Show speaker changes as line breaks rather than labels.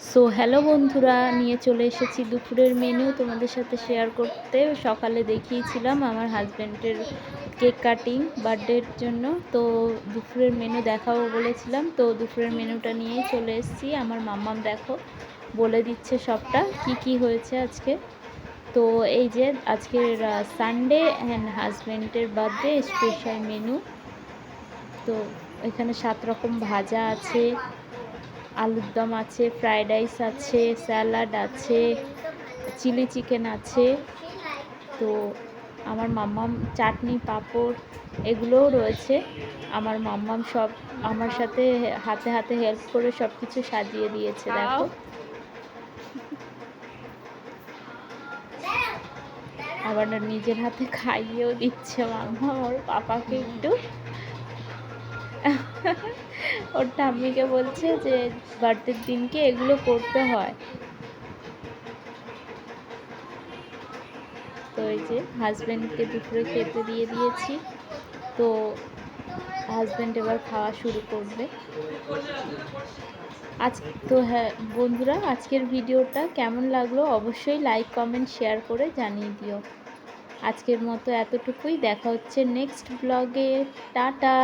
So hello বন্ধুরা, নিয়ে চলে এসেছি দুপুরের মেনু তোমাদের সাথে শেয়ার করতে। সকালে দেখিয়েছিলাম আমার হাজব্যান্ডের কেক কাটিং বার্থডের জন্য, তো দুপুরের মেনু দেখাবো বলেছিলাম। তো দুপুরের মেনুটা নিয়েই চলে এসেছি। আমার মাম্মাম দেখো বলে দিচ্ছে সবটা কি কি হয়েছে আজকে। তো এই যে আজকের সানডে অ্যান্ড হাজব্যান্ডের বার্থডে স্পেশাল মেনু। তো এখানে 7 রকম ভাজা আছে, আলুর দম আছে, ফ্রায়েড রাইস আছে, স্যালাড আছে, চিলি চিকেন আছে। তো আমার মাম্মাম চাটনি পাঁপড় এগুলোও রয়েছে। আমার মাম্মাম সব আমার সাথে হাতে হাতে হেল্প করে সব কিছু সাজিয়ে দিয়েছে দেখো। আবার নিজের হাতে খাইয়েও দিচ্ছে মাম্মাম ওর পাপাকে একটু। ওর ঠাম্মিকে বলছে যে বার্থডের দিনকে এগুলো করতে হয়। তো এই যে হাজব্যান্ডকে দুপুরে খেতে দিয়ে দিয়েছি। তো হাজব্যান্ড এবার খাওয়া শুরু করবে আজ। তো হ্যাঁ বন্ধুরা, আজকের ভিডিওটা কেমন লাগলো অবশ্যই লাইক কমেন্ট শেয়ার করে জানিয়ে দিও। আজকের মতো এতটুকুই, দেখা হচ্ছে নেক্সট ব্লগে। টাটা।